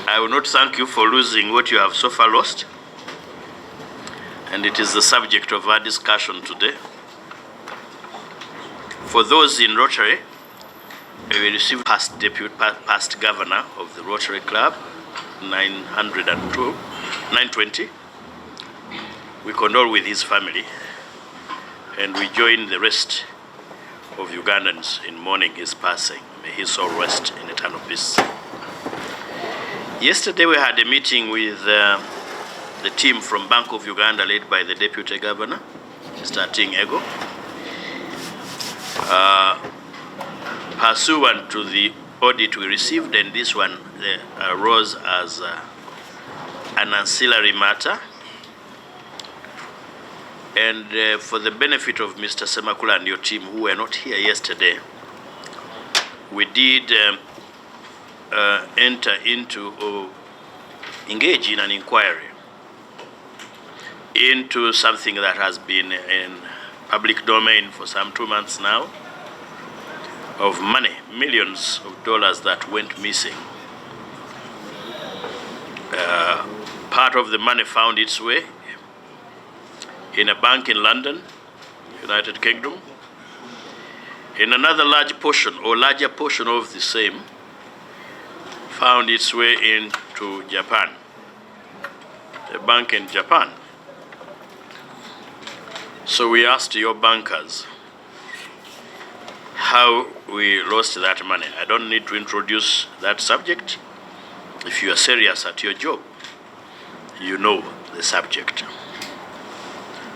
I will not thank you for losing what you have so far lost. And it is the subject of our discussion today. For those in Rotary, we received past governor of the Rotary Club, 920. We condole with his family, and we join the rest of Ugandans in mourning his passing. May his soul rest in eternal peace. Yesterday we had a meeting with the team from Bank of Uganda led by the Deputy Governor, Mr. Ting Ego. Pursuant to the audit we received, and this one arose as an ancillary matter. And for the benefit of Mr. Semakula and your team who were not here yesterday, we did enter into or engage in an inquiry into something that has been in public domain for some 2 months now, of money, millions of dollars that went missing. Part of the money found its way in a bank in London, United Kingdom. In another large portion or larger portion of the same found its way into Japan, a bank in Japan. So we asked your bankers how we lost that money. I don't need to introduce that subject. If you are serious at your job, you know the subject.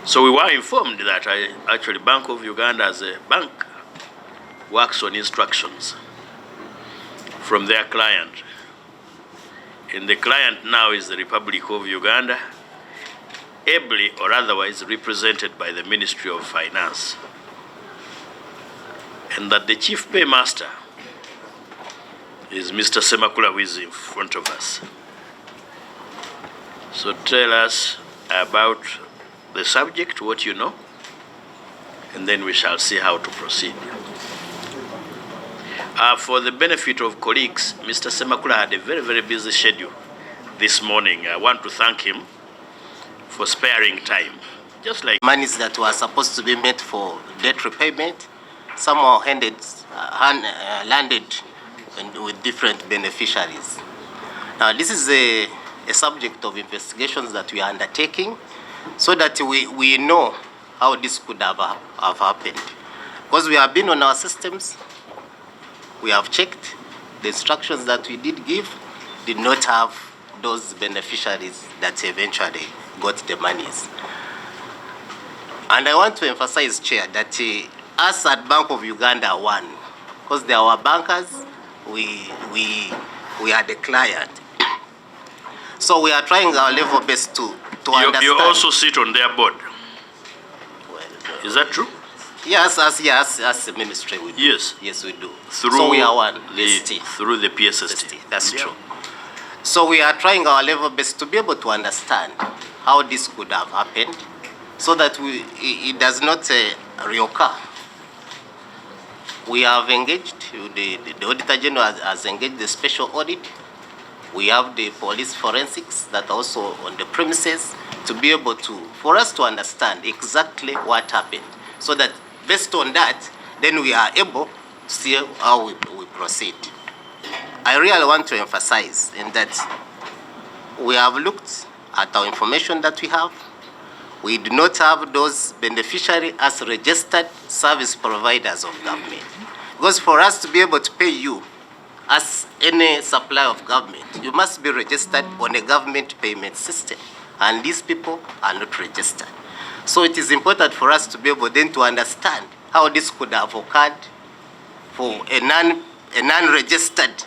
So we were informed that actually Bank of Uganda as a bank works on instructions from their client. And the client now is the Republic of Uganda, ably or otherwise represented by the Ministry of Finance. And that the chief paymaster is Mr. Semakula, who is in front of us. So tell us about the subject, what you know, and then we shall see how to proceed. For the benefit of colleagues, Mr. Semakula had a very, very busy schedule this morning. I want to thank him for sparing time. Just like monies that were supposed to be made for debt repayment, somehow landed with different beneficiaries. Now, this is a subject of investigations that we are undertaking so that we know how this could have happened. Because we have been on our systems, we have checked the instructions that we did give, did not have those beneficiaries that eventually got the monies. And I want to emphasize, Chair, that us at Bank of Uganda won, because they are our bankers, we are the client. So we are trying our level best to understand. You also sit on their board. Well, is that true? Yes, as the ministry we do. Yes. Yes, we do. Through so we are one. Through the PSST. That's true. So we are trying our level best to be able to understand how this could have happened so that it does not reoccur. We have engaged, the Auditor General has engaged the special audit. We have the police forensics that are also on the premises to be able to, for us to understand exactly what happened, so that based on that, then we are able to see how we proceed. I really want to emphasize in that we have looked at our information that we have. We do not have those beneficiaries as registered service providers of government. Because for us to be able to pay you as any supplier of government, you must be registered on a government payment system. And these people are not registered. So it is important for us to be able then to understand how this could have occurred for a non-registered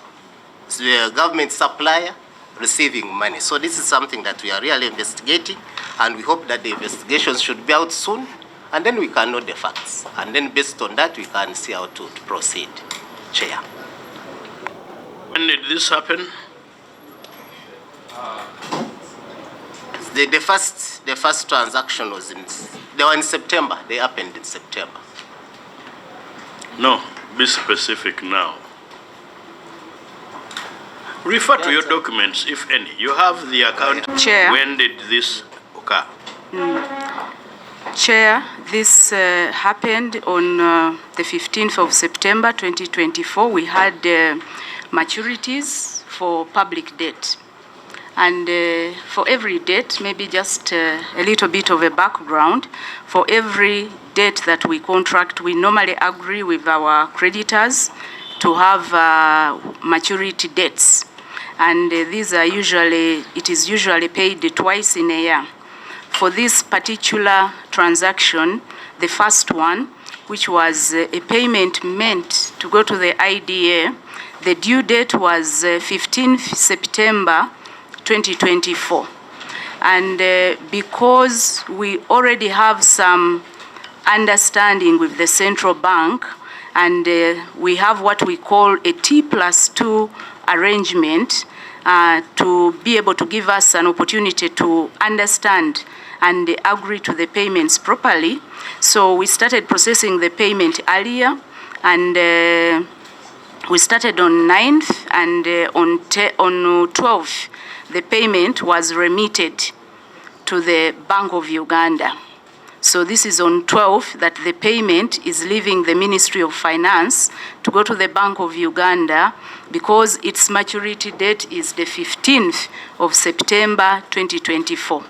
government supplier receiving money. So this is something that we are really investigating, and we hope that the investigations should be out soon, and then we can know the facts. And then based on that, we can see how to proceed. Chair. When did this happen? The first transaction was they were in September. They happened in September. No, be specific now. Refer to your documents, if any. You have the account. Chair. When did this occur? Chair, this happened on the 15th of September 2024. We had maturities for public debt. And for every debt, maybe just a little bit of a background, for every debt that we contract, we normally agree with our creditors to have maturity dates. And these are usually, it is usually paid twice in a year. For this particular transaction, the first one, which was a payment meant to go to the IDA, the due date was 15th September 2024. And because we already have some understanding with the central bank, and we have what we call a T+2 arrangement to be able to give us an opportunity to understand and agree to the payments properly. So we started processing the payment earlier, and we started on 9th, and on 12th, the payment was remitted to the Bank of Uganda. So this is on 12th that the payment is leaving the Ministry of Finance to go to the Bank of Uganda, because its maturity date is the 15th of September 2024.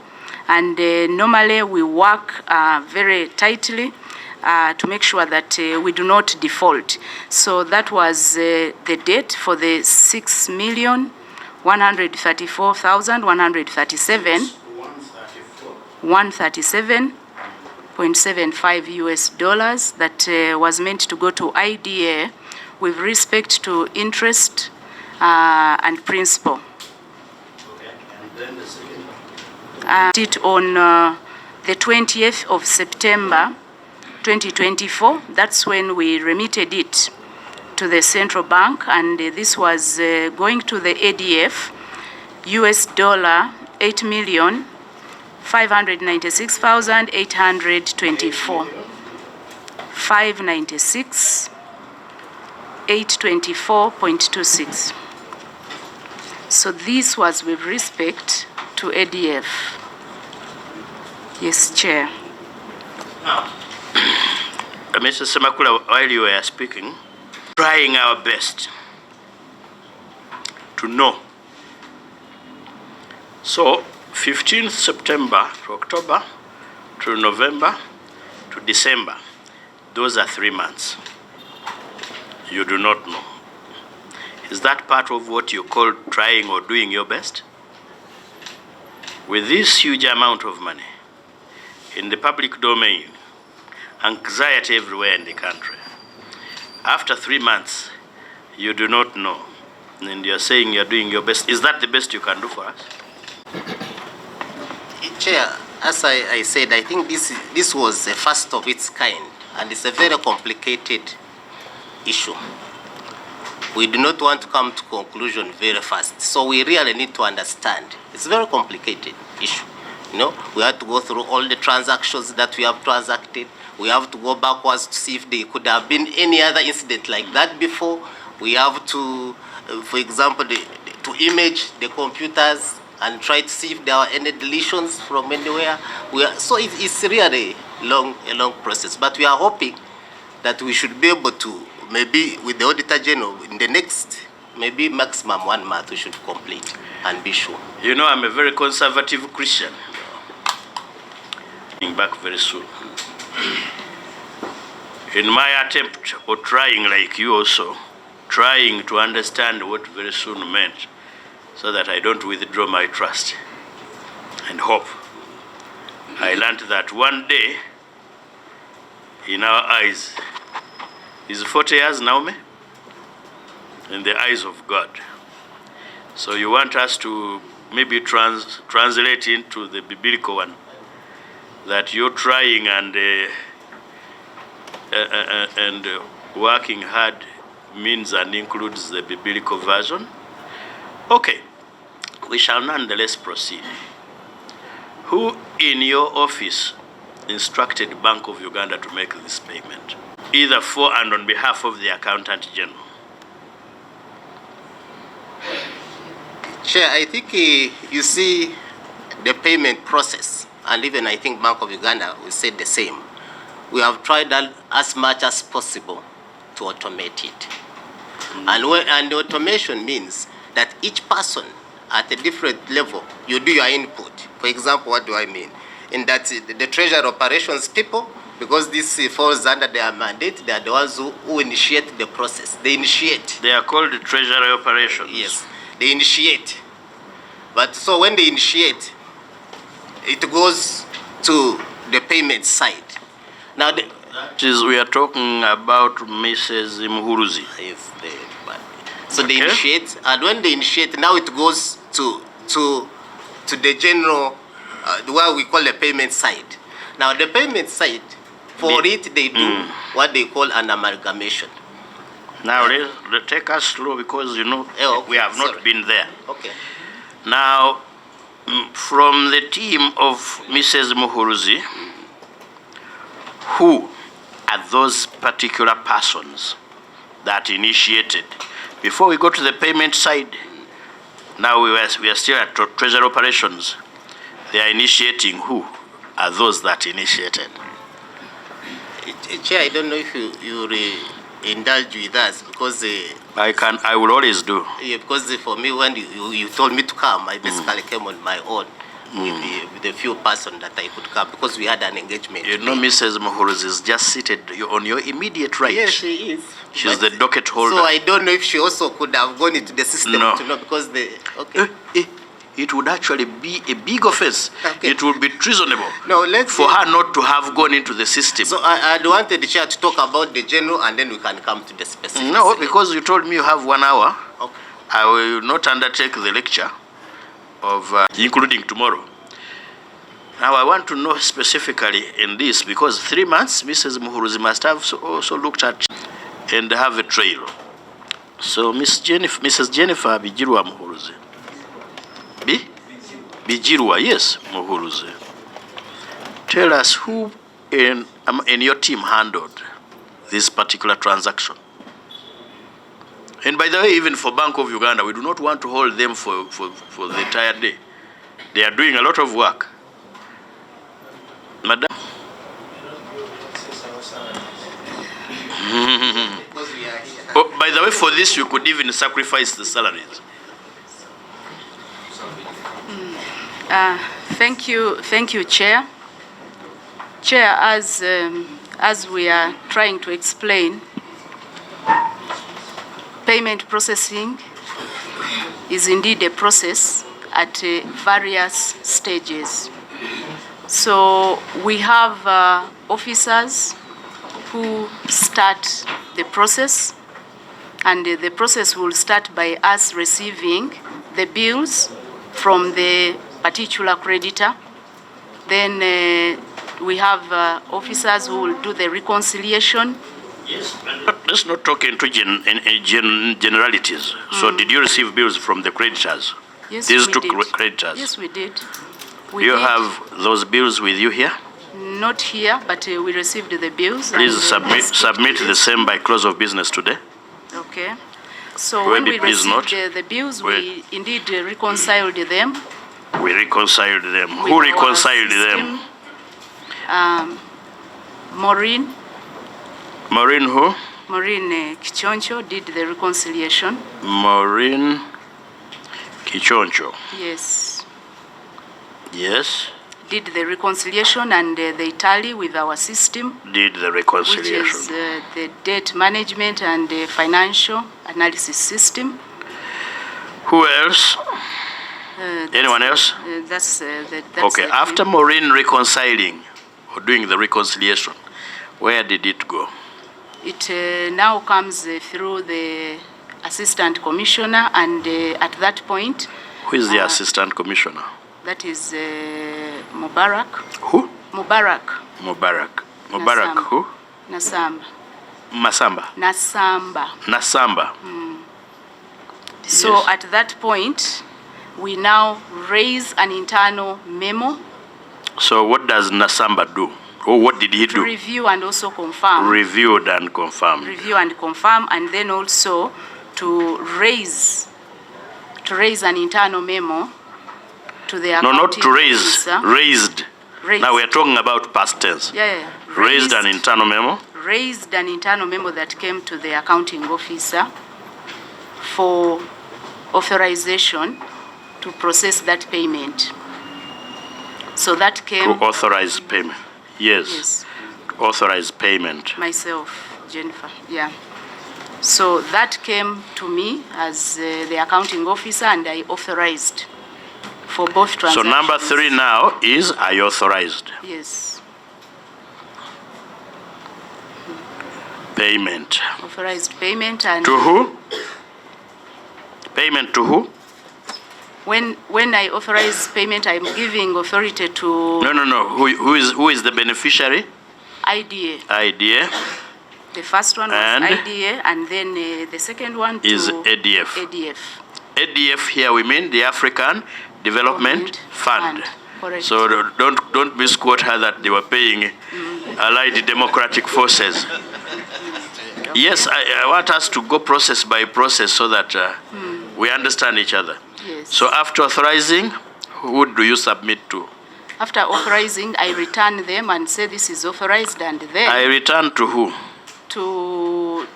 And normally we work very tightly to make sure that we do not default. So that was the date for the 6,134,137. 137.75 US dollars that was meant to go to IDA with respect to interest and principal. Okay. And then the second one? It on the 20th of September 2024. That's when we remitted it to the central bank, and this was going to the ADF, US dollar 8,596,824. 596,824.26. So this was with respect to ADF. Yes, Chair. Now, Mr. Semakula, while you were speaking, trying our best to know. So, 15th September to October to November to December, those are 3 months. You do not know. Is that part of what you call trying or doing your best? With this huge amount of money in the public domain, anxiety everywhere in the country, after 3 months, you do not know, and you're saying you're doing your best. Is that the best you can do for us? Chair, as I said, I think this was the first of its kind, and it's a very complicated issue. We do not want to come to conclusion very fast, so we really need to understand. It's a very complicated issue. You know, we have to go through all the transactions that we have transacted. We have to go backwards to see if there could have been any other incident like that before. We have to, for example, to image the computers and try to see if there are any deletions from anywhere. So it's really a long process, but we are hoping that we should be able to, maybe with the Auditor General, in the next, maybe maximum 1 month, we should complete and be sure. You know, I'm a very conservative Christian. Back very soon. In my attempt, or trying like you also, trying to understand what very soon meant, so that I don't withdraw my trust and hope, I learned that one day, in our eyes, is 40 years now, in the eyes of God. So you want us to maybe translate into the biblical one, that you're trying and working hard means and includes the biblical version. Okay, we shall nonetheless proceed. Who in your office instructed Bank of Uganda to make this payment, either for and on behalf of the Accountant General? Chair, I think you see the payment process, and even I think Bank of Uganda will say the same. We have tried as much as possible to automate it. And the automation means that each person at a different level, you do your input. For example, what do I mean? In that the treasury operations people, because this falls under their mandate, they are the ones who initiate the process. They initiate. They are called treasury operations. Yes, they initiate. But so when they initiate, it goes to the payment side. Now, we are talking about Mrs. Muhuruzi. Yes, so they initiate, and when they initiate, now it goes to the general, what we call the payment side. Now, the payment side, for it, they do what they call an amalgamation. Now, let's take us slow because, you know, we have not been there. Okay. Now, from the team of Mrs. Muhuruzi, who are those particular persons that initiated? Before we go to the payment side, now we are still at treasury operations. They are initiating. Who are those that initiated? Chair, I don't know if you indulge with us because I will always do. Yeah, because for me, when you told me to come, I basically came on my own with a few persons that I could come because we had an engagement. You know, Mrs. Muhuruzi is just seated on your immediate right. Yes, she is. She's the docket holder. So I don't know if she also could have gone into the system to know because it would actually be a big offense. Okay. It would be treasonable for her not to have gone into the system. So I wanted the chair to talk about the general and then we can come to the specifics. No, because you told me you have 1 hour. Okay. I will not undertake the lecture of including tomorrow. Now I want to know specifically in this because 3 months Mrs. Muhuruzi must have also looked at and have a trail. So Mrs. Jennifer Bijirwa Muhuruzi. Bijirwa, yes, Muhuruzi. Tell us who in your team handled this particular transaction. And by the way, even for Bank of Uganda, we do not want to hold them for the entire day. They are doing a lot of work. Madam. Oh, by the way, for this, you could even sacrifice the salaries. Thank you, Chair. Chair, as we are trying to explain, payment processing is indeed a process at various stages. So we have officers who start the process, and the process will start by us receiving the bills from the particular creditor. Then we have officers who will do the reconciliation. Yes, let's not talk into generalities. So did you receive bills from the creditors? Yes, These we two did. creditors? Yes, we did. Do you have those bills with you here? Not here, but we received the bills. Please submit the same by close of business today. Okay. So when we received the bills, we indeed reconciled them. We reconciled them. Who reconciled them? Maureen. Maureen who? Maureen Kichoncho did the reconciliation. Maureen Kichoncho. Yes. Yes. Did the reconciliation and the tally with our system. Did the reconciliation. Which is the debt management and the financial analysis system. Who else? Anyone else? That's okay. After Maureen reconciling or doing the reconciliation, where did it go? It now comes through the assistant commissioner, and at that point. Who is the assistant commissioner? That is Mubarak. Who? Mubarak. Mubarak. Mubarak Nasamba. who? Nasamba. Masamba. Nasamba. Nasamba. So yes. At that point, we now raise an internal memo. So what does Nasamba do? Or what did he do? To review and also confirm. Reviewed and confirmed. Review and confirm, and then also to raise to raise an internal memo to the No, not accounting to raise, officer. raised. Raised. Now we are talking about past tense. Yeah. Raised an internal memo Raised an internal memo that came to the accounting officer for authorization to process that payment. So that came. to authorize payment. Yes. To authorize payment. Myself, Jennifer, yeah. So that came to me as the accounting officer, and I authorized for both So transactions. number 3 now is I authorized Yes, payment. authorized payment, and To who? Payment to who? when I authorize payment, I'm giving authority to No. Who is the beneficiary? IDA. IDA The first one was And? IDA, and then the second one to is ADF. ADF. ADF here we mean the African Development Fund. Correct. So don't misquote her that they were paying Allied Democratic Forces. Yes, I want us to go process by process so that we understand each other. Yes. So after authorizing, who do you submit to? After authorizing, I return them and say this is authorized, and then I return to who? to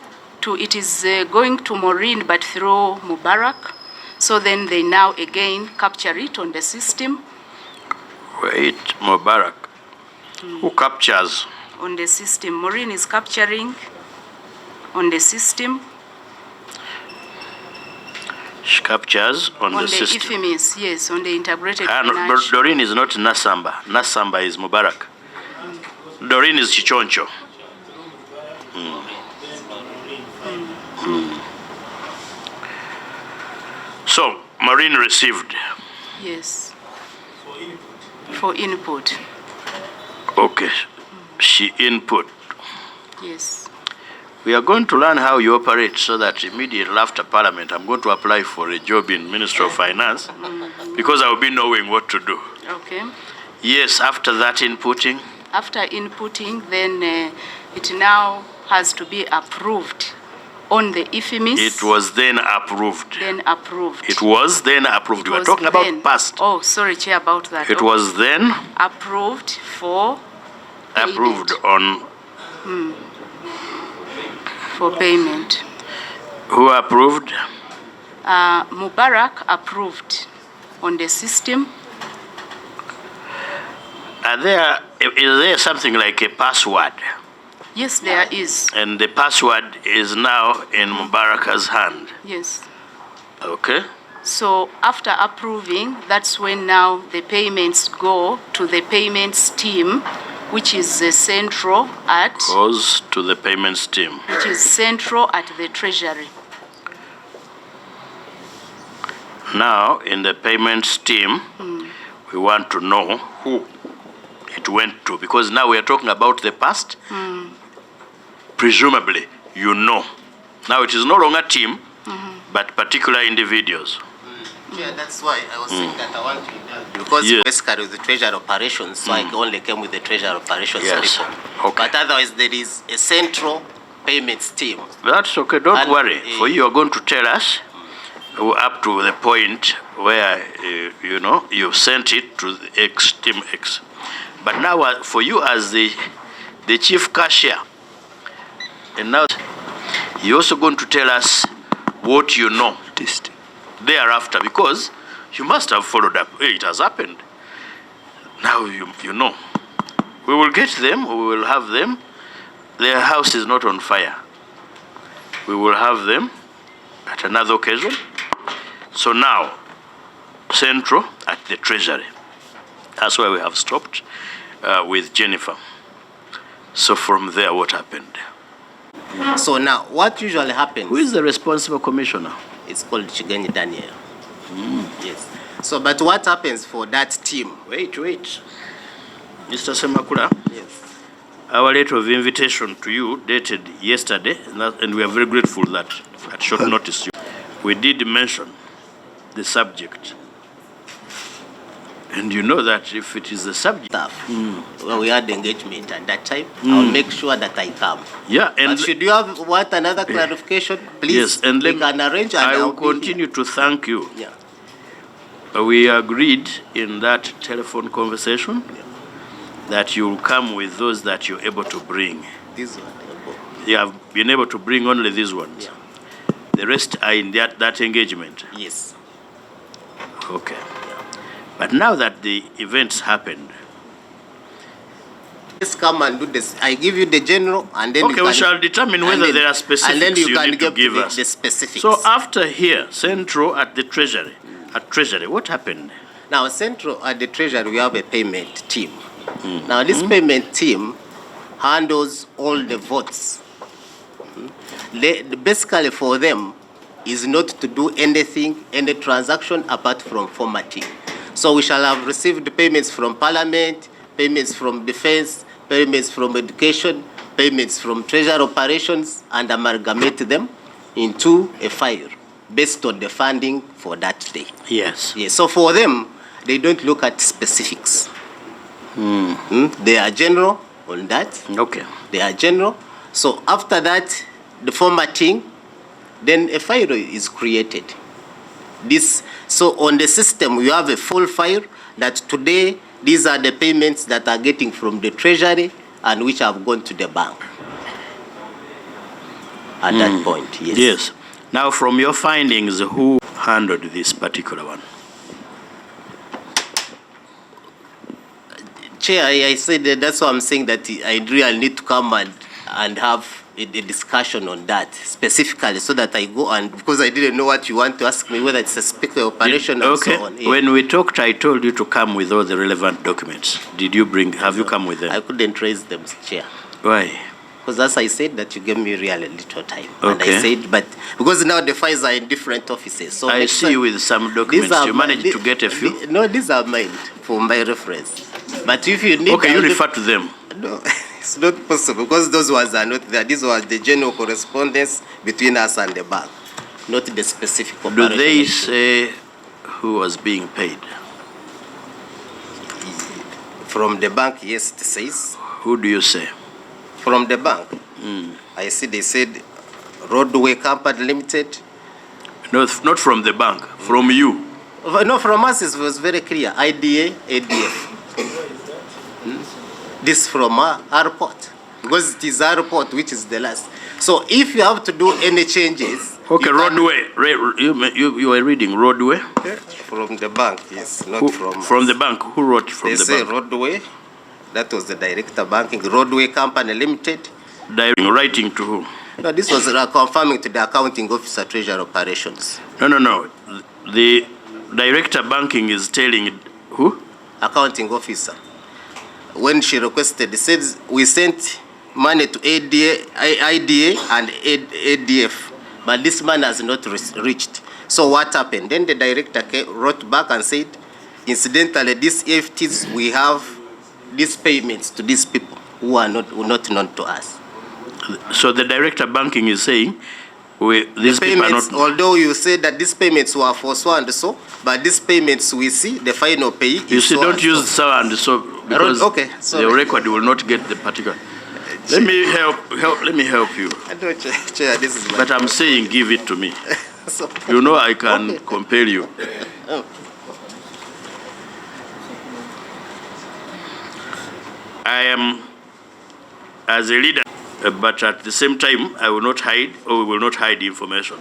it is going to Maureen, but through Mubarak. So then they now again capture it on the system. Wait, Mubarak. Who captures? On the system, Maureen is capturing on the system. She captures on the system. IFMIS, yes, on the integrated No, financial. Doreen is not Nasamba. Nasamba is Mubarak. Doreen is Chichoncho. So, Maureen received. Yes. For input. Okay. She input. Yes. We are going to learn how you operate so that immediately after Parliament, I'm going to apply for a job in Ministry of Finance because I will be knowing what to do. Okay. Yes, after that inputting, After inputting, then it now has to be approved on the IFMIS. it was then approved. Then approved. It was then approved. It We are was talking about then- past. Oh, sorry, Chair, about that. It Okay. was then Approved for approved payment. on For payment. who approved? Mubarak approved on the system. Is there something like a password? Yes, there is. And the password is now in Mubarak's hand. Yes. Okay? So after approving, that's when now the payments go to the payments team, which is central at Goes to the payments team. the Treasury. Now, in the payments team, we want to know who it went to, because now we are talking about the past. Presumably, you know. Now it is no longer team, but particular individuals. Yeah, that's why I was saying that I want to, because Yes. basically with the treasury operations, so I only came with the treasury operations Yes. report. Okay. But otherwise, there is a central payments team. That's okay, don't And, worry. For you are going to tell us up to the point where, you sent it to the X, team X. But now for you as the chief cashier, and now you're also going to tell us what you know thereafter, because you must have followed up. Hey, it has happened. Now you know. We will get them, we will have them. Their house is not on fire. We will have them at another occasion. So now, central at the Treasury. That's why we have stopped with Jennifer. So from there, what happened? So now, what usually happens? Who is the responsible commissioner? It's called Chigenyi Daniel. Yes. So, but what happens for that team? Wait. Mr. Semakula, Yes. our letter of invitation to you dated yesterday, and we are very grateful that at short notice we did mention the subject. And you know that if it is the subject, Staff. Well, we had engagement at that time. I'll make sure that I come. yeah, and But should you want another clarification, please, yes, and we can arrange and I will I'll be here. continue to thank you Yeah. we agreed in that telephone conversation that you'll come with those that you're able to bring. This one. You have been able to bring only these ones. Yeah. The rest are in that engagement. Yes. Okay. But now that the events happened, Let's come and do this. I give you the general, and then okay, we shall determine whether there are specifics and then you can need to give give the, us. the specifics. So after here, Central at the Treasury, what happened? Now, Central at the Treasury, we have a payment team. Now, this payment team handles all the votes. Basically, for them, is not to do anything, any transaction apart from formatting. So we shall have received payments from Parliament, payments from Defense, payments from Education, payments from Treasury Operations, and amalgamate them into a file based on the funding for that day. Yes. Yes. So for them, they don't look at specifics. They are general on that. Okay. They are general. So after that, the formatting, then a file is created. So on the system, you have a full file that today, these are the payments that are getting from the Treasury and which have gone to the bank. At that point, yes. Yes. Now, from your findings, who handled this particular one? Chair, I said that's why I'm saying that I really need to come and have a discussion on that specifically, so that I go and, because I didn't know what you want to ask me, whether it's a specific operation and Okay. so on. Yeah. When we talked, I told you to come with all the relevant documents. Did you bring? Have you come with them? I couldn't raise them, Chair. Why? Because as I said, that you gave me really little time. And Okay. I said, but because now the files are in different offices. So I next see time- you with some These documents. are You managed to get a few? No, these are mine for my reference. But if you need... Okay, you I'll refer to them. No, it's not possible because those ones are not there. These were the general correspondence between us and the bank, not the specific Do operation. they say who was being paid? From the bank, yes, it says. Who do you say? From the bank, I see they said Roadway Company Limited. No, not from the bank, from you. No, from us it was very clear. IDA, ADF. This from our report, because it is our report which is the last. So if you have to do any changes... Okay, you can- roadway. You were reading roadway? From the bank, yes, not Who, from us. from the bank. Who wrote from They the say bank? Roadway. That was the director banking. Roadway Company Limited. Writing to who? No, this was confirming to the accounting officer, Treasury Operations. No. The director banking is telling who? Accounting officer. When she requested, it says we sent money to IDA and ADF, but this man has not reached. So what happened? Then the director wrote back and said, incidentally, these EFTs, we have these payments to these people who are not known to us. So the director banking is saying, these The people are payments, not. although you say that these payments were for so and so, but these payments we see, the final pay is You see, so don't and use so. so and so because Okay, sorry. the record will not get the particular. Let me help you. I know, Chair, this is my But I'm saying, give it to me. So- You know I can compel you. I am, as a leader, but at the same time, I will not hide, or we will not hide information.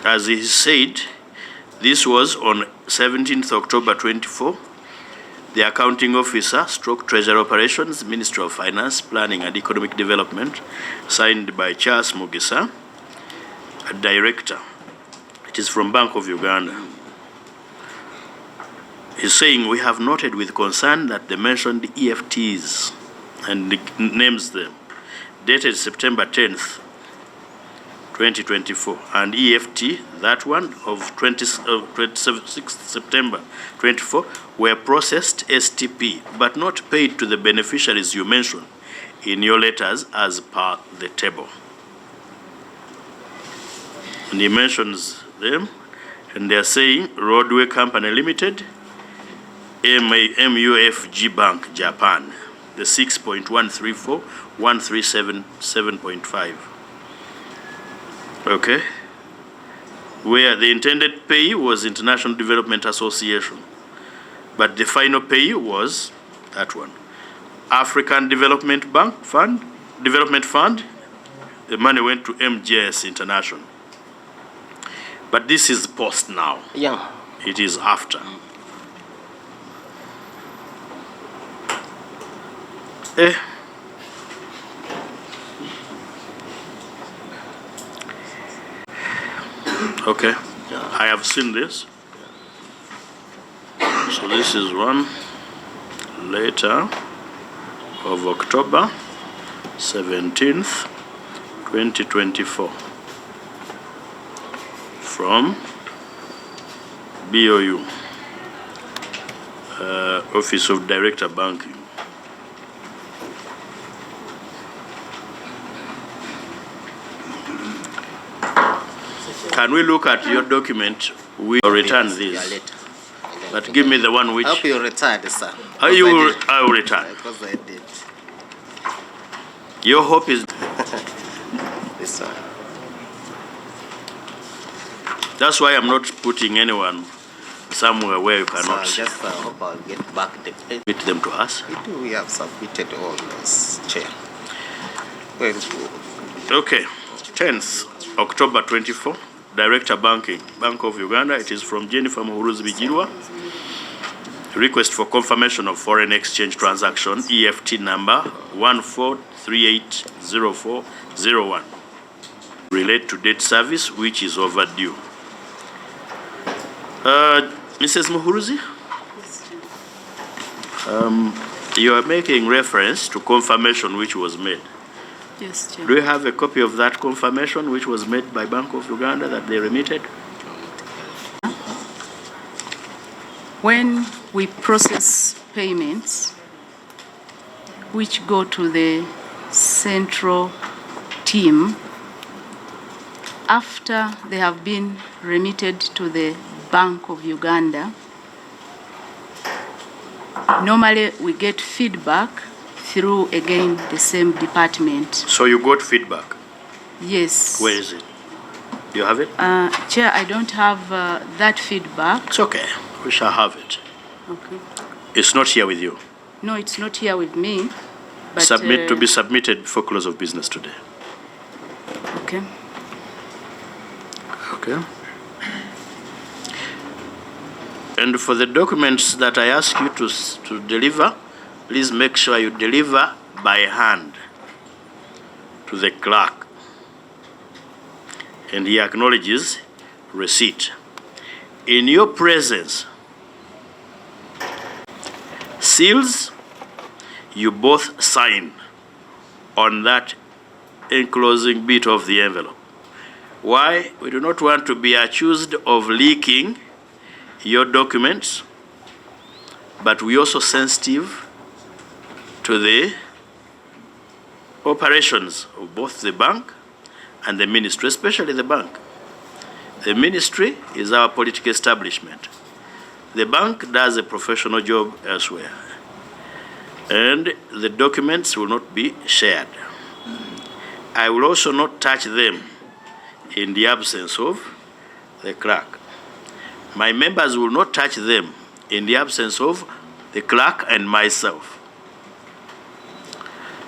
As he said, this was on 17th October 24. The accounting officer, stroke treasury operations, Ministry of Finance, Planning and Economic Development, signed by Charles Mugisa, a director. It is from Bank of Uganda. He's saying, we have noted with concern that the mentioned EFTs, and names them, dated September 10th, 2024, and EFT, that one of 26th September 24, were processed STP, but not paid to the beneficiaries you mentioned in your letters as per the table. And he mentions them, and they're saying Roadway Company Limited, MUFG Bank, Japan, the 6.134, 137, 7.5. Okay. Where the intended payee was International Development Association, but the final payee was that one. African Development Fund, the money went to MJS International. But this is post now. Yeah. It is after. Okay, I have seen this. So this is one letter of October 17th, 2024 from BOU, Office of Director Banking. Can we look at your document? We will return this. But give me the one which... I hope you retired, sir. I will return. Because I did. Your hope is... This one. That's why I'm not putting anyone somewhere where you cannot So I just hope I'll get back the page. submit them to us. We have submitted all those, Chair. Very good. Okay, 10th October 24, Director Banking, Bank of Uganda. It is from Jennifer Muhuruzi Bijirwa. Request for confirmation of foreign exchange transaction, EFT number 14380401. Relate to debt service, which is overdue. Mrs. Muhuruzi? You are making reference to confirmation which was made. Yes, Chair. Do you have a copy of that confirmation which was made by Bank of Uganda that they remitted? When we process payments which go to the central team, after they have been remitted to the Bank of Uganda, normally we get feedback through, again, the same department. So you got feedback. Yes. Where is it? Do you have it? Chair, I don't have that feedback. It's okay. We shall have it. Okay. It's not here with you. No, it's not here with me. But, To be submitted before close of business today. Okay. Okay. And for the documents that I ask you to deliver, please make sure you deliver by hand to the clerk. And he acknowledges receipt. In your presence, seals, you both sign on that enclosing bit of the envelope. Why? We do not want to be accused of leaking your documents, but we also sensitive to the operations of both the bank and the ministry, especially the bank. The ministry is our political establishment. The bank does a professional job elsewhere. And the documents will not be shared. I will also not touch them in the absence of the clerk. My members will not touch them in the absence of the clerk and myself.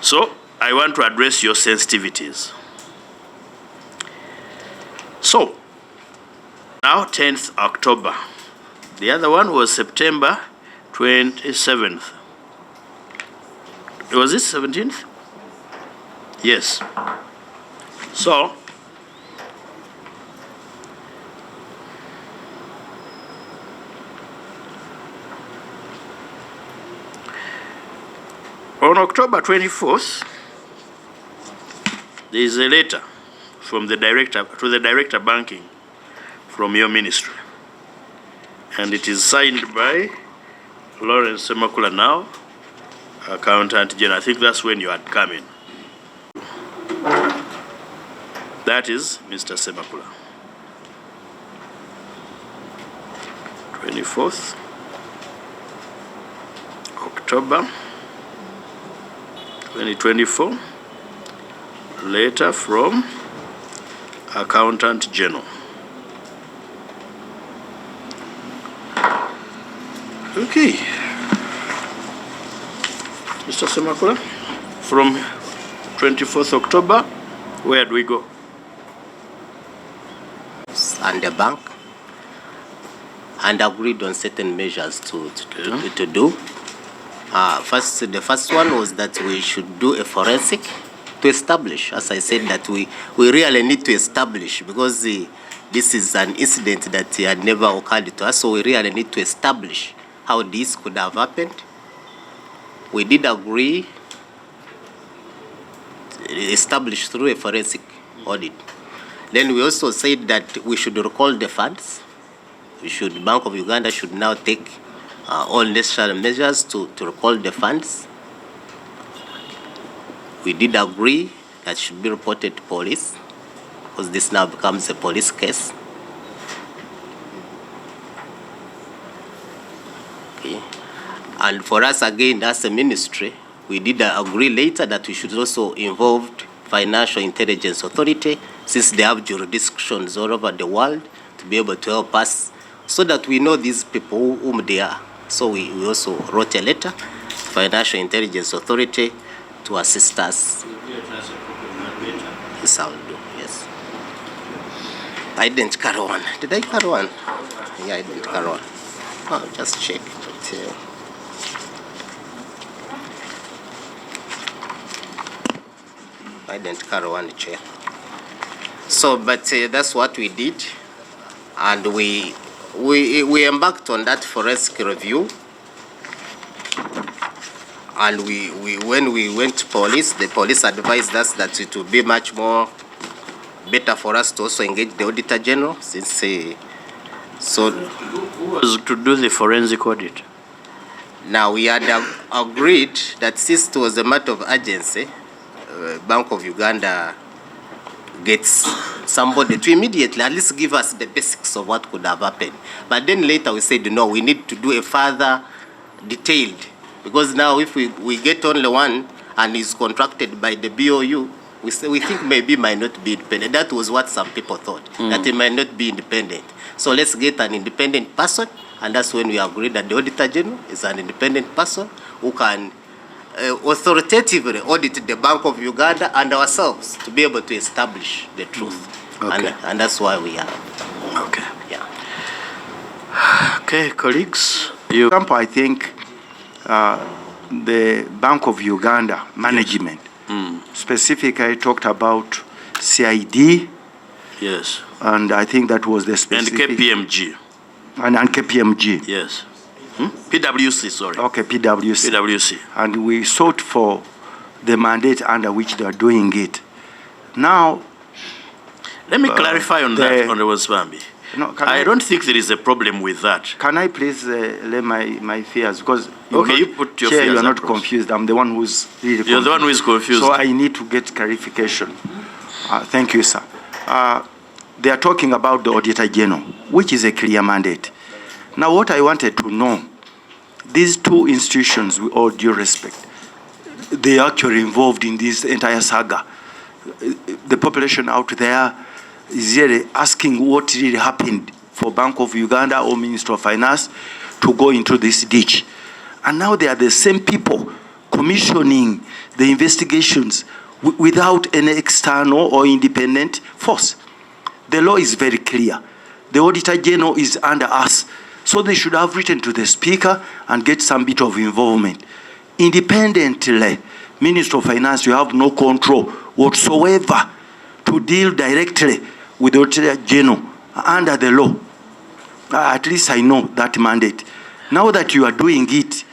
So I want to address your sensitivities. So now 10th October. The other one was September 27th. Was it 17th? Yes. So, on October 24th, there is a letter from the director to the director banking from your ministry. And it is signed by Lawrence Semakula now, Accountant General. I think that's when you had come in. That is Mr. Semakula. 24th October 2024. Letter from Accountant General. Okay. Mr. Semakula, from 24th October, where do we go? And the bank, and agreed on certain measures to do. The first one was that we should do a forensic to establish, as I said, that we really need to establish, because this is an incident that had never occurred to us, so we really need to establish how this could have happened. We did agree established through a forensic audit. Then we also said that we should recall the funds. Bank of Uganda should now take all necessary measures to recall the funds. We did agree that should be reported to police, because this now becomes a police case. Okay. And for us, again, as a ministry, we did agree later that we should also involve Financial Intelligence Authority, since they have jurisdictions all over the world, to be able to help us so that we know these people whom they are. So we also wrote a letter to Financial Intelligence Authority to assist us. Yes, I will do, yes. I didn't carry one. Did I carry one? Yeah, I didn't carry one. Oh, just check. But, I didn't carry one chair. So, but that's what we did, and we embarked on that forensic review. And when we went to police, the police advised us that it would be much more better for us to also engage the Auditor General, since so. Who was to do the forensic audit? Now we had agreed that since it was a matter of urgency, Bank of Uganda gets somebody to immediately at least give us the basics of what could have happened. But then later we said, no, we need to do a further detailed, because now if we get only one and is contracted by the BOU, we think maybe it might not be independent. That was what some people thought, that it might not be independent. So let's get an independent person, and that's when we agreed that the Auditor General is an independent person who can authoritatively audit the Bank of Uganda and ourselves to be able to establish the truth. Okay. And that's why we are. Okay. Yeah. Okay, colleagues. For example, I think the Bank of Uganda management specifically talked about CID. Yes. And I think that was the specific. And KPMG. And KPMG. Yes. PwC, sorry. Okay, PwC. PwC. And we sought for the mandate under which they are doing it. Now, let me clarify on that, Honorable Swambi. No, I don't think there is a problem with that. Can I please lay my fears? Because you put your Chair, fears you're not across. confused. I'm the one who's really confused. You're the one who is confused. So I need to get clarification. Thank you, sir. They are talking about the Auditor General, which is a clear mandate. Now, what I wanted to know, these two institutions, with all due respect, they are actually involved in this entire saga. The population out there is really asking what really happened for Bank of Uganda or Minister of Finance to go into this ditch. And now they are the same people commissioning the investigations without any external or independent force. The law is very clear. The Auditor General is under us. So they should have written to the Speaker and get some bit of involvement. Independently, Minister of Finance, you have no control whatsoever to deal directly with the Auditor General under the law. At least I know that mandate. Now that you are doing it,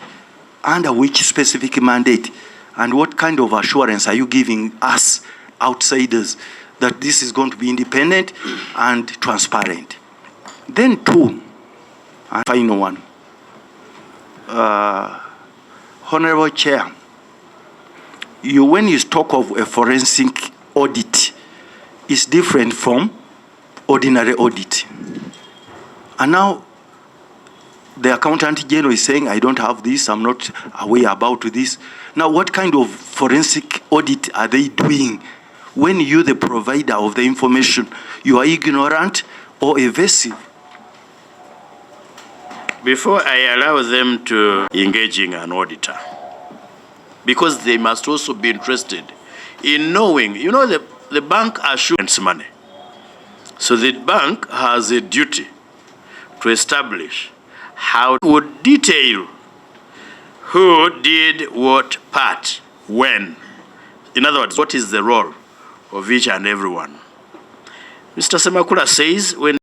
under which specific mandate, and what kind of assurance are you giving us outsiders that this is going to be independent and transparent? Then two, and final one. Honorable Chair, when you talk of a forensic audit, it's different from ordinary audit. And now the Accountant General is saying, I don't have this, I'm not aware about this. Now, what kind of forensic audit are they doing when you, the provider of the information, you are ignorant or evasive? Before I allow them to engaging an auditor, because they must also be interested in knowing, you know, the bank assures money. So the bank has a duty to establish how it would detail who did what part, when. In other words, what is the role of each and every one. Mr. Semakula says when...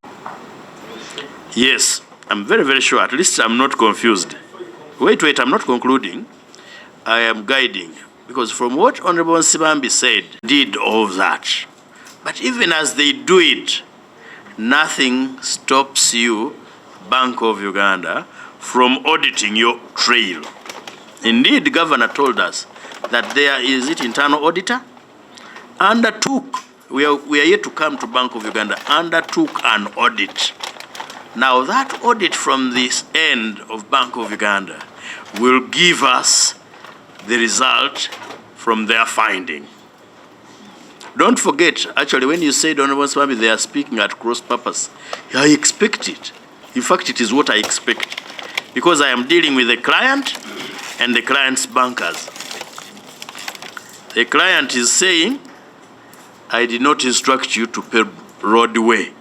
Yes, I'm very, very sure. At least I'm not confused. Wait, I'm not concluding. I am guiding. Because from what Honorable Sibambi said, did all that. But even as they do it, nothing stops you, Bank of Uganda, from auditing your trail. Indeed, the governor told us that there is internal auditor, undertook, we are yet to come to Bank of Uganda, undertook an audit. Now that audit from this end of Bank of Uganda will give us the result from their finding. Don't forget, actually, when you said, Honorable Swami, they are speaking at cross purpose, I expect it. In fact, it is what I expect. Because I am dealing with the client and the client's bankers. The client is saying, I did not instruct you to pay roadway.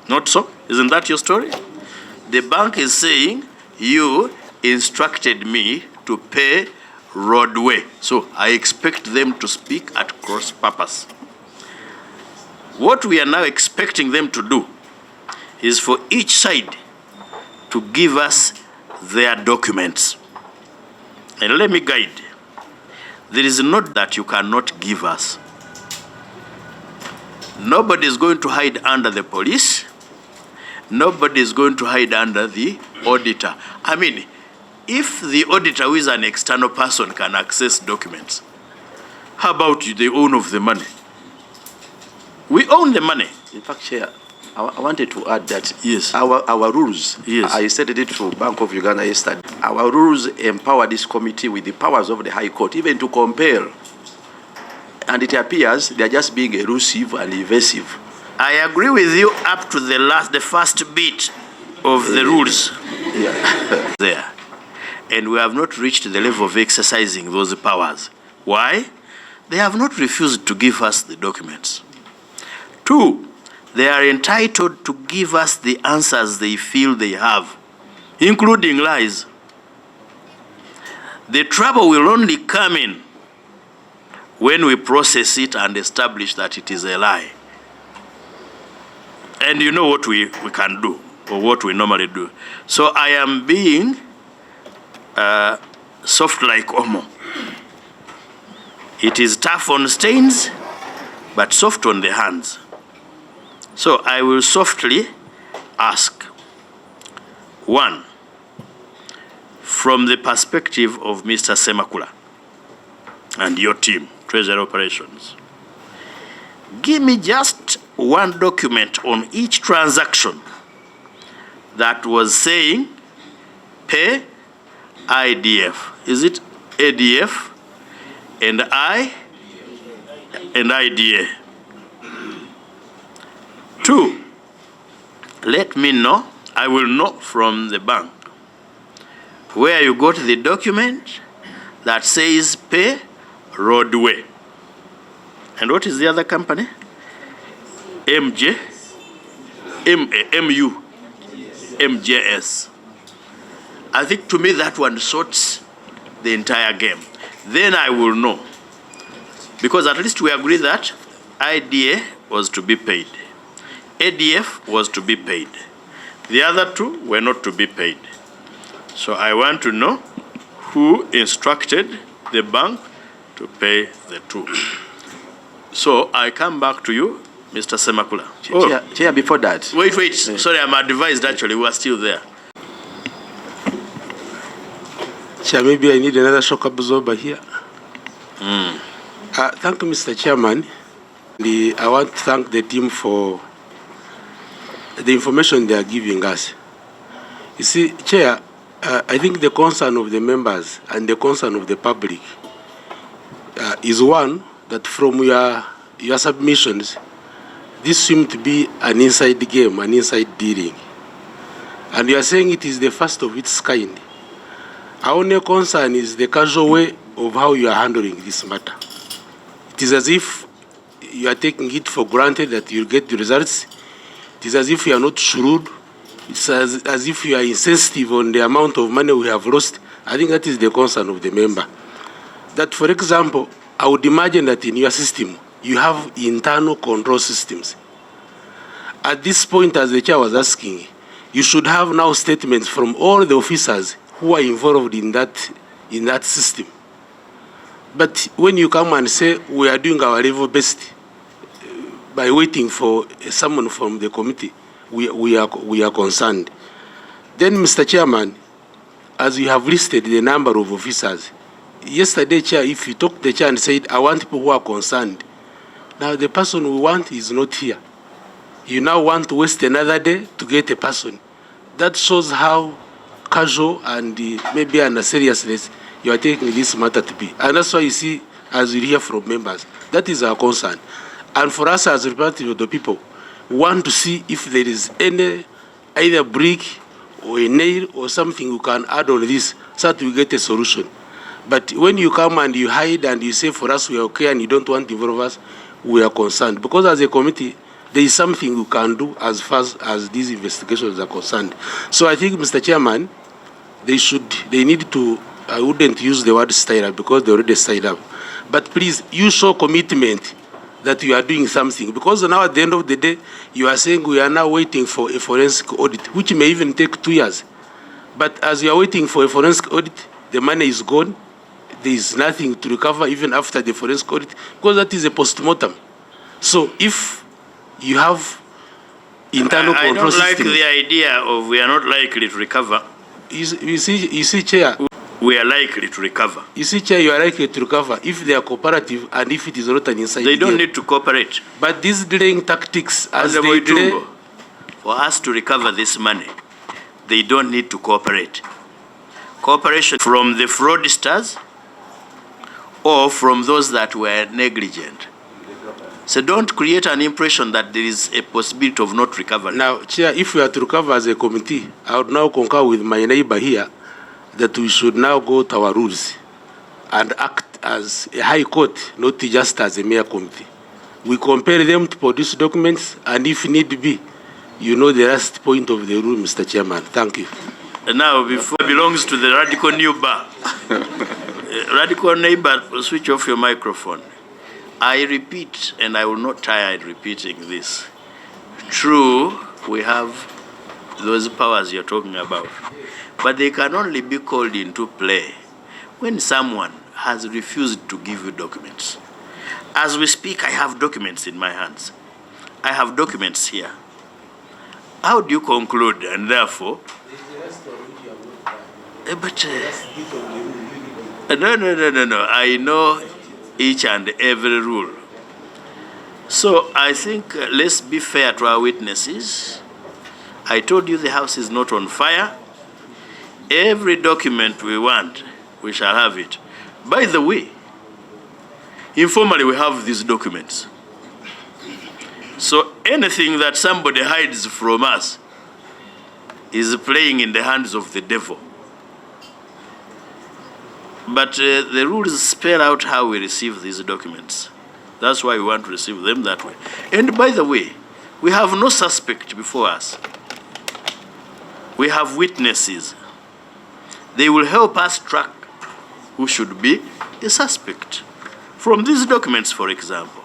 Not so? Isn't that your story? The bank is saying, you instructed me to pay roadway. So I expect them to speak at cross purpose. What we are now expecting them to do is for each side to give us their documents. And let me guide. There is not that you cannot give us. Nobody is going to hide under the police. Nobody is going to hide under the auditor. I mean, if the auditor, who is an external person, can access documents, how about the owner of the money? We own the money. In fact, Chair, I wanted to add that yes, our rules, yes, I stated it to Bank of Uganda yesterday, our rules empower this committee with the powers of the High Court, even to compel. And it appears they are just being elusive and evasive. I agree with you up to the first bit of the rules. Yeah. There. And we have not reached the level of exercising those powers. Why? They have not refused to give us the documents. 2, they are entitled to give us the answers they feel they have, including lies. The trouble will only come in when we process it and establish that it is a lie. And you know what we can do, or what we normally do. So I am being soft like Omo. It is tough on stains, but soft on the hands. So I will softly ask. 1, from the perspective of Mr. Semakula and your team, Treasury Operations, give me just one document on each transaction that was saying pay IDF. Is it ADF and I and IDA? 2, let me know, I will know from the bank where you got the document that says pay roadway. And what is the other company? MJS. I think to me that one sorts the entire game. Then I will know. Because at least we agree that IDA was to be paid. ADF was to be paid. The other 2 were not to be paid. So I want to know who instructed the bank to pay the 2. So I come back to you, Mr. Semakula. Chair, before that. Wait. Sorry, I'm advised actually. We are still there. Chair, maybe I need another shock absorber here. Thank you, Mr. Chairman. I want to thank the team for the information they are giving us. You see, Chair, I think the concern of the members and the concern of the public is one that from your your submissions, this seems to be an inside game, an inside dealing. And you are saying it is the first of its kind. Our only concern is the casual way of how you are handling this matter. It is as if you are taking it for granted that you'll get the results. It is as if you are not shrewd. It's as if you are insensitive on the amount of money we have lost. I think that is the concern of the member. That, for example, I would imagine that in your system, you have internal control systems. At this point, as the chair was asking, you should have now statements from all the officers who are involved in that system. But when you come and say we are doing our level best by waiting for someone from the committee, we are concerned. Then, Mr. Chairman, as you have listed the number of officers, yesterday, Chair, if you took the chair and said, I want people who are concerned, now the person we want is not here. You now want to waste another day to get a person. That shows how casual and maybe under seriousness you are taking this matter to be. And that's why you see, as you hear from members, that is our concern. And for us as representatives of the people, we want to see if there is any, either brick or a nail or something we can add on this so that we get a solution. But when you come and you hide and you say for us we are okay and you don't want to involve us, we are concerned. Because as a committee, there is something we can do as far as these investigations are concerned. So I think, Mr. Chairman, they need to, I wouldn't use the word style up because they already styled up. But please, you show commitment that you are doing something. Because now at the end of the day, you are saying we are now waiting for a forensic audit, which may even take 2 years. But as you are waiting for a forensic audit, the money is gone. There is nothing to recover even after the forensic audit, because that is a post-mortem. So if you have internal control system, I don't like the idea of we are not likely to recover. You see, Chair. We are likely to recover. You see, Chair, you are likely to recover if they are cooperative and if it is not an inside They don't game. need to cooperate. But these delaying tactics, as they delay, for us to recover this money, they don't need to cooperate. Cooperation from the fraudsters or from those that were negligent. So don't create an impression that there is a possibility of not recovery. Now, Chair, if we are to recover as a committee, I would now concur with my neighbor here that we should now go to our rules and act as a high court, not just as a mere committee. We compel them to produce documents, and if need be, you know the last point of the rule, Mr. Chairman. Thank you. And now, before it belongs to the radical neighbor. Radical neighbor, switch off your microphone. I repeat, and I will not tire in repeating this. True, we have those powers you're talking about, but they can only be called into play when someone has refused to give you documents. As we speak, I have documents in my hands. I have documents here. How do you conclude? And therefore, no. I know each and every rule. So I think let's be fair to our witnesses. I told you the house is not on fire. Every document we want, we shall have it. By the way, informally we have these documents. So anything that somebody hides from us is playing in the hands of the devil. But the rules spell out how we receive these documents. That's why we want to receive them that way. And by the way, we have no suspect before us. We have witnesses. They will help us track who should be a suspect. From these documents, for example,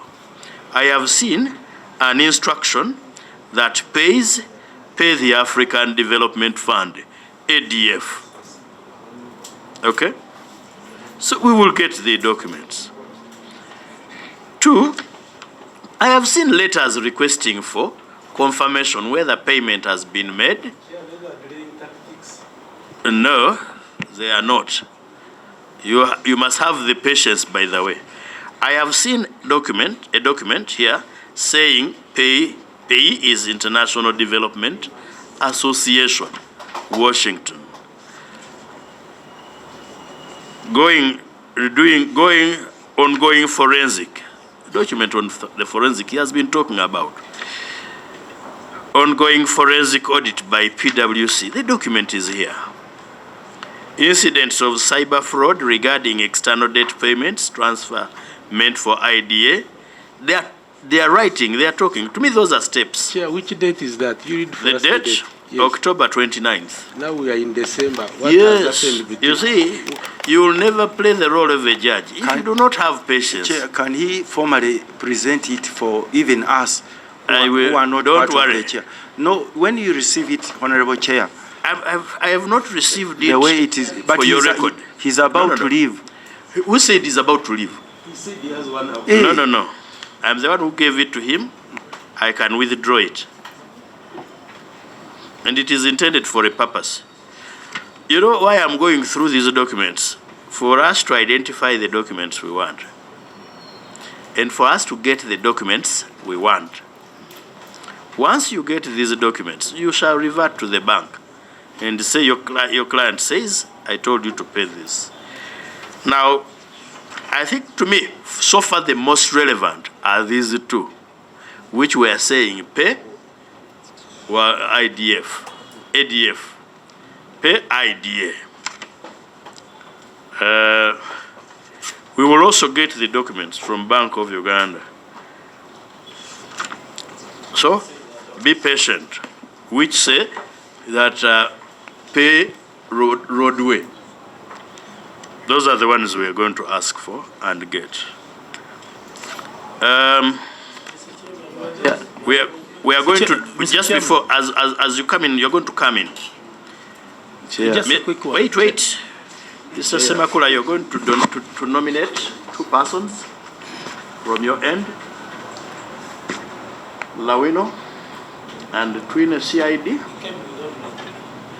I have seen an instruction that pay the African Development Fund, ADF. Okay? So we will get the documents. 2, I have seen letters requesting for confirmation whether payment has been made. No, they are not. You must have the patience, by the way. I have seen a document here saying pay is International Development Association, Washington. Ongoing forensic. document on the forensic he has been talking about. Ongoing forensic audit by PwC. The document is here. Incidents of cyber fraud regarding external debt payments, transfer meant for IDA. They are writing, they are talking. To me, those are steps. Chair, which date is that? You read The first date? Yes. October 29th. Now we are in December. What Yes, has happened between? you see, you will never play the role of a judge if you do not have patience. Chair, can he formally present it for even us who are not Don't part worry. of the chair? No, when you receive it, Honorable Chair, I have not received it the way it is, but for your he's, record. he's about No. to leave. Who said he's about to leave? He said he has 1 hour. Hey. No. I'm the one who gave it to him. I can withdraw it. And it is intended for a purpose. You know why I'm going through these documents? For us to identify the documents we want. And for us to get the documents we want. Once you get these documents, you shall revert to the bank and say your client says, I told you to pay this. Now, I think to me, so far the most relevant are these two, which we are saying pay or ADF, pay IDA. We will also get the documents from Bank of Uganda. So, be patient, which say that pay roadway. Those are the ones we are going to ask for and get. We are going to, Mr. just Chairman. before, as you come in, you're going to come in. Chair. Just a quick one. Wait. Mr. Semakula, you're going to nominate 2 persons from your end. Lawino and Twin CID.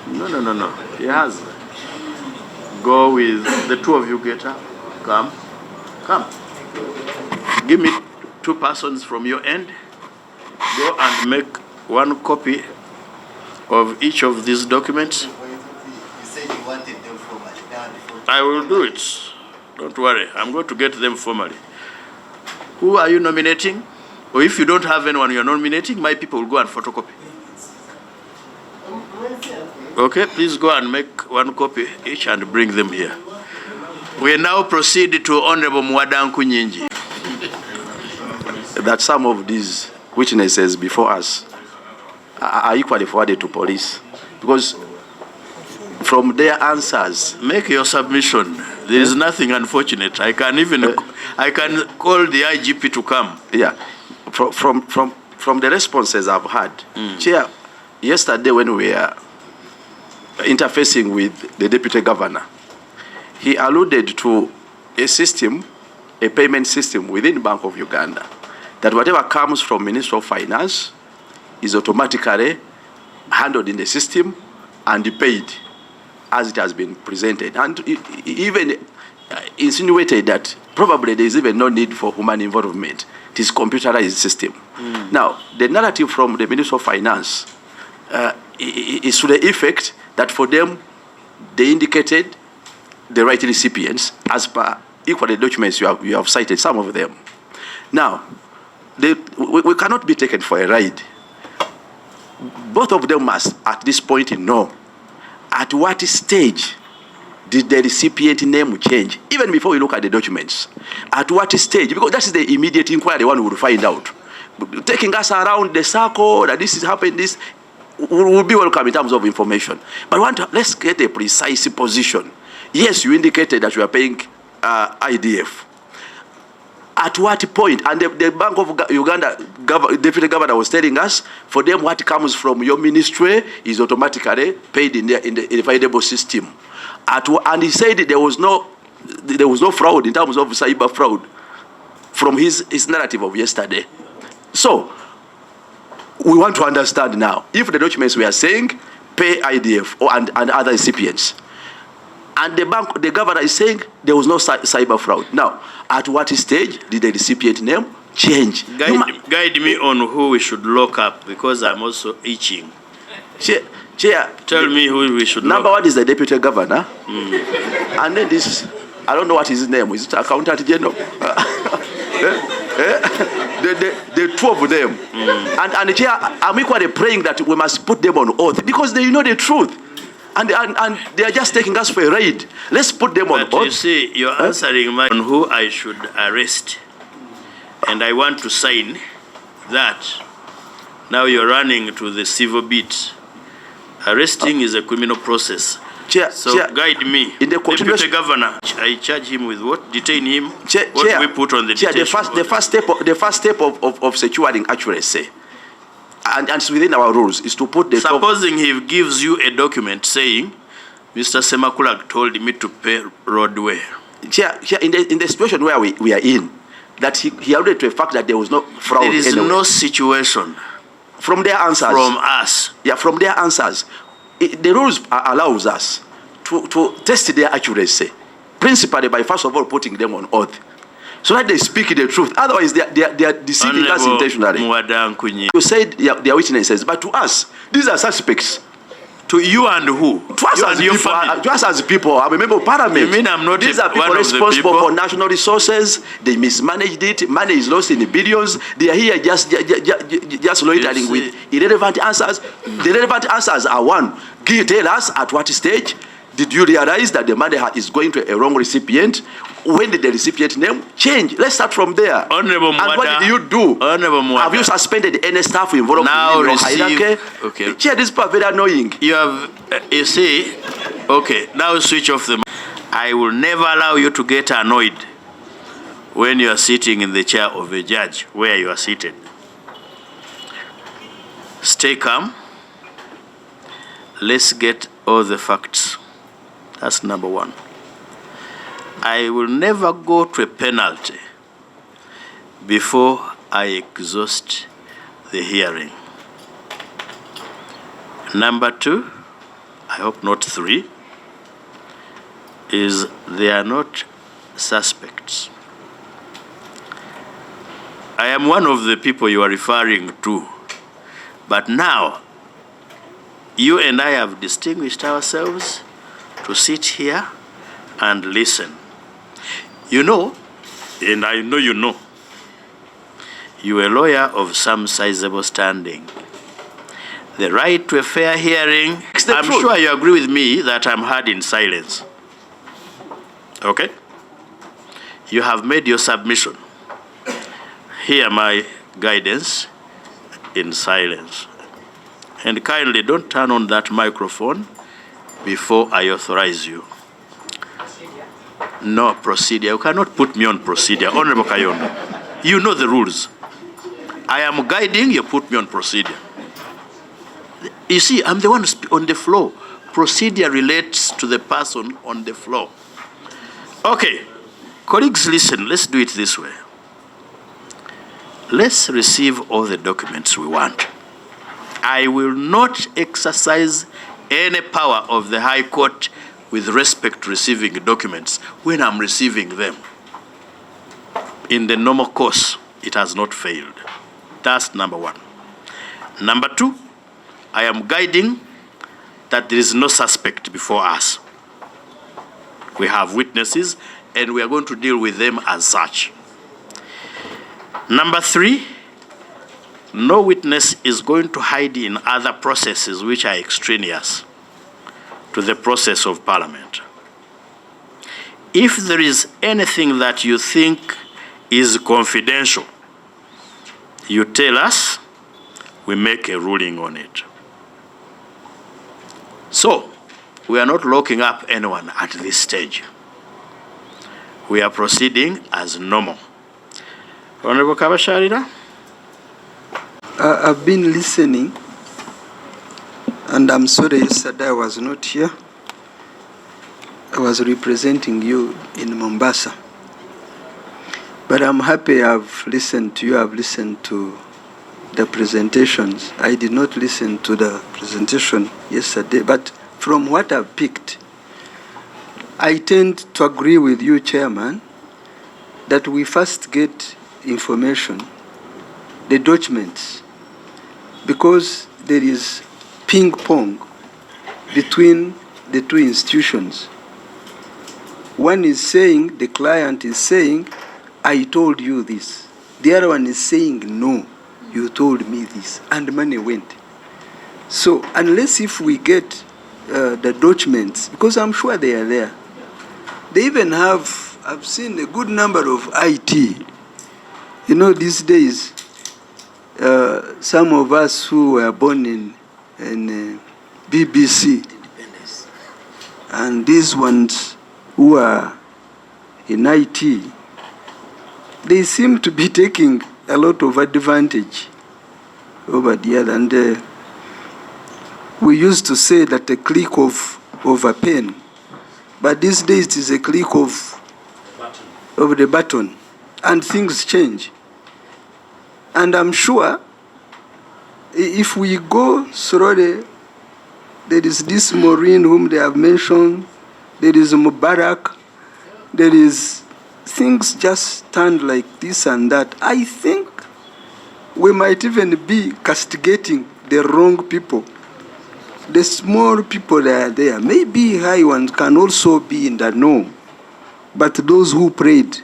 No. He has. Go with the 2 of you, get up. Come. Give me 2 persons from your end. Go and make 1 copy of each of these documents. You said you wanted them formally. I will do it. Don't worry. I'm going to get them formally. Who are you nominating? Or if you don't have anyone you're nominating, my people will go and photocopy. Okay, please go and make 1 copy each and bring them here. We now proceed to Honorable Mwadanku Nyingi. That some of these witnesses before us are equally forwarded to police, because from their answers, Make your submission. There is nothing unfortunate. I can call the IGP to come. yeah, from the responses I've had, Chair, yesterday when we were interfacing with the Deputy Governor, he alluded to a system, a payment system within Bank of Uganda, that whatever comes from Ministry of Finance is automatically handled in the system and paid as it has been presented. And even insinuated that probably there is even no need for human involvement. It is computerized system. Now, the narrative from the Ministry of Finance is to the effect that for them, they indicated the right recipients as per equally documents you have cited, some of them. Now, we cannot be taken for a ride. Both of them must, at this point, know at what stage did the recipient name change, even before we look at the documents. At what stage? Because that is the immediate inquiry one will find out. Taking us around the circle, that this is happening, this will be welcome in terms of information. But let's get a precise position. Yes, you indicated that you are paying IDF. At what point? And the Bank of Uganda Deputy Governor was telling us, for them, what comes from your ministry is automatically paid in the available system. And he said there was no fraud in terms of cyber fraud from his narrative of yesterday. So we want to understand now, if the documents we are saying pay IDF and other recipients, and the governor is saying there was no cyber fraud. Now, at what stage did the recipient name change? Guide me on who we should lock up, because I'm also itching. Chair, Tell me who we should number lock up. 1 is the deputy governor, and then this, I don't know what his name is. It Accountant General? The two of them. And Chair, I'm equally praying that we must put them on oath because they know the truth. And they are just taking us for a ride. Let's put them on oath. But you see, you're answering on who I should arrest. And I want to sign that. Now you're running to the civil beat. Arresting is a criminal process. Chair, So Chair, guide me. in the continuous- Deputy Governor, I charge him with what? Detain him? Chair, What do we put on the Chair, detention the first step of securing accuracy, and it's within our rules, is to put the top. Supposing he gives you a document saying, Mr. Semakulak told me to pay roadway. Chair, in the situation where we are in, that he alluded to a fact that there was no fraud. There is anywhere. no situation From their answers. from us. Yeah, from their answers. The rules allows us to test their accuracy, principally by first of all putting them on oath, so that they speak the truth. Otherwise, they are deceiving us Honorable intentionally. Mwadankunyi. You said they are witnesses, but to us, these are suspects. To you and who? To us You as and your people, family. to us as people, I'm a member of parliament. You mean I'm not These a- are people one of the responsible people? for national resources. They mismanaged it. Money is lost in the billions. They are here just loitering You with see- irrelevant answers. The relevant answers are one. Tell us at what stage did you realize that the money is going to a wrong recipient? When did the recipient name change? Let's start from there. Honorable And what Mwada- did you do? Honorable Mwada. Have you suspended any staff involved Now in your receive- hierarchy? okay. Chair, these people are very annoying. You have, you see, okay, now switch off the. I will never allow you to get annoyed when you are sitting in the chair of a judge where you are seated. Stay calm. Let's get all the facts. That's number one. I will never go to a penalty before I exhaust the hearing. Number two, I hope not three, is they are not suspects. I am one of the people you are referring to, but now you and I have distinguished ourselves to sit here and listen. You know, and I know you know, you're a lawyer of some sizable standing. The right to a fair hearing, It's the I'm truth. sure you agree with me that I'm heard in silence. Okay? You have made your submission. Hear my guidance in silence. And kindly don't turn on that microphone before I authorize you. No procedure. You cannot put me on procedure. Honorable Kayondo, you know the rules. I am guiding, you put me on procedure. You see, I'm the one on the floor. Procedure relates to the person on the floor. Okay, colleagues, listen, let's do it this way. Let's receive all the documents we want. I will not exercise any power of the High Court with respect to receiving documents when I'm receiving them. In the normal course, it has not failed. That's number one. Number two, I am guiding that there is no suspect before us. We have witnesses, and we are going to deal with them as such. Number three, no witness is going to hide in other processes which are extraneous to the process of Parliament. If there is anything that you think is confidential, you tell us, we make a ruling on it. So, we are not locking up anyone at this stage. We are proceeding as normal. Honorable Kabasharira? I've been listening, and I'm sorry yesterday I was not here. I was representing you in Mombasa. But I'm happy I've listened to you, I've listened to the presentations. I did not listen to the presentation yesterday, but from what I've picked, I tend to agree with you, Chairman, that we first get information, the documents, because there is ping pong between the two institutions. One is saying, the client is saying, I told you this. The other one is saying, no, you told me this, and money went. So unless if we get the documents, because I'm sure they are there, they even have, I've seen a good number of IT. You know, these days, some of us who were born in BBC, and these ones who are in IT, they seem to be taking a lot of advantage over the other. And we used to say that a click of a pen, but these days it is a click of the button, and things change. And I'm sure if we go slowly, there is this Maureen whom they have mentioned, there is Mubarak, there is things just stand like this and that. I think we might even be castigating the wrong people. The small people that are there, maybe high ones can also be in the know, but those who played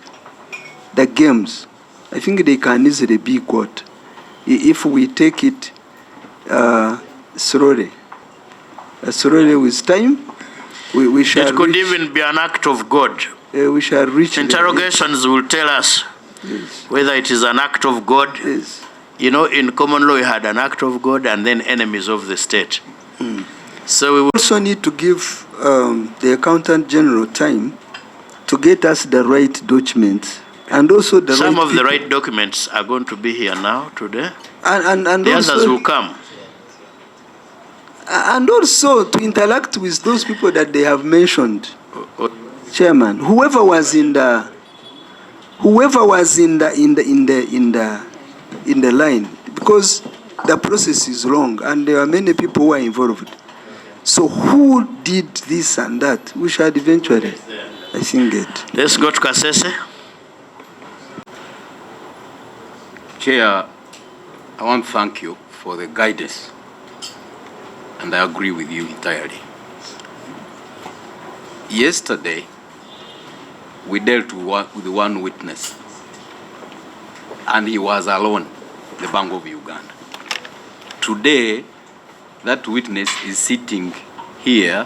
the games, I think they can easily be caught if we take it slowly. Slowly with time, we shall It could reach, even be an act of God. we shall reach Interrogations will tell us yes. whether it is an act of God. Yes. You know, in common law, we had an act of God and then enemies of the state. So we will Also need to give the Accountant General time to get us the right documents and also the some right of the people. right documents are going to be here now today. And The also, others will come. and also to interact with those people that they have mentioned, Chairman. Whoever was in the line, because the process is long and there are many people who are involved. So who did this and that? We should eventually, I think, get. Let's go to COSASE. Chair, I want to thank you for the guidance, and I agree with you entirely. Yesterday, we dealt with one witness, and he was alone, the Bank of Uganda. Today, that witness is sitting here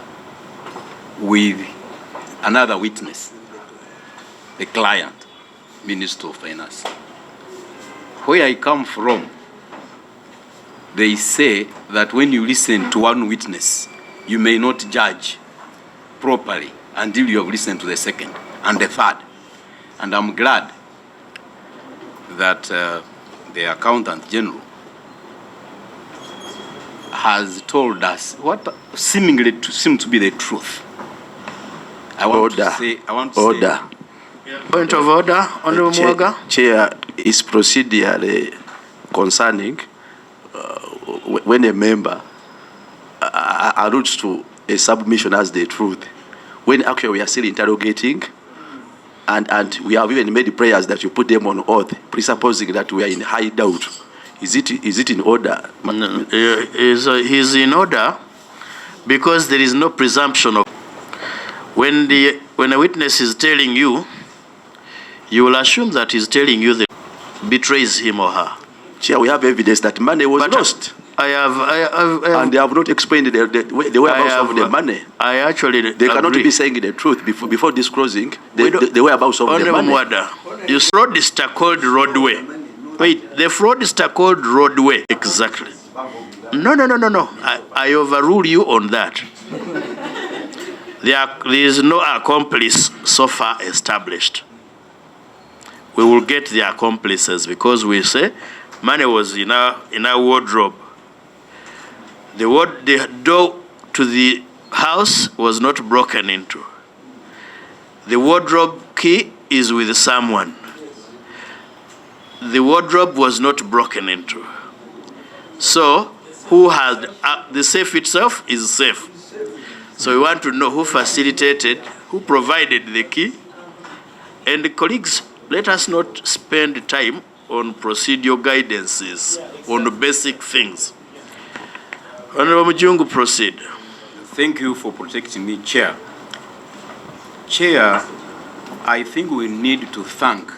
with another witness, the client, Minister of Finance. Where I come from, they say that when you listen to one witness, you may not judge properly until you have listened to the second and the third. And I'm glad that the Accountant General has told us what seemingly seems to be the truth. I want to say. Point of order, Honorable Mwaga. Chair, is procedure concerning when a member alludes to a submission as the truth, when actually we are still interrogating, and we have even made prayers that you put them on oath, presupposing that we are in high doubt. Is it in order? No, he's in order because there is no presumption of when a witness is telling you, you will assume that he's telling you that betrays him or her. Chair, we have evidence that money was lost. I have And they have not explained the whereabouts of the money. I actually They cannot be saying the truth before disclosing the whereabouts of the money. Mwada, you fraudster called roadway. Wait, the fraudster called roadway. Exactly. No. I overrule you on that. There is no accomplice so far established. We will get the accomplices because we say money was in our wardrobe. The door to the house was not broken into. The wardrobe key is with someone. The wardrobe was not broken into. So, who had the safe itself is safe. So we want to know who facilitated, who provided the key. And colleagues, let us not spend time on procedural guidances, on basic things. Honorable Mujungu, proceed. Thank you for protecting me, Chair. Chair, I think we need to thank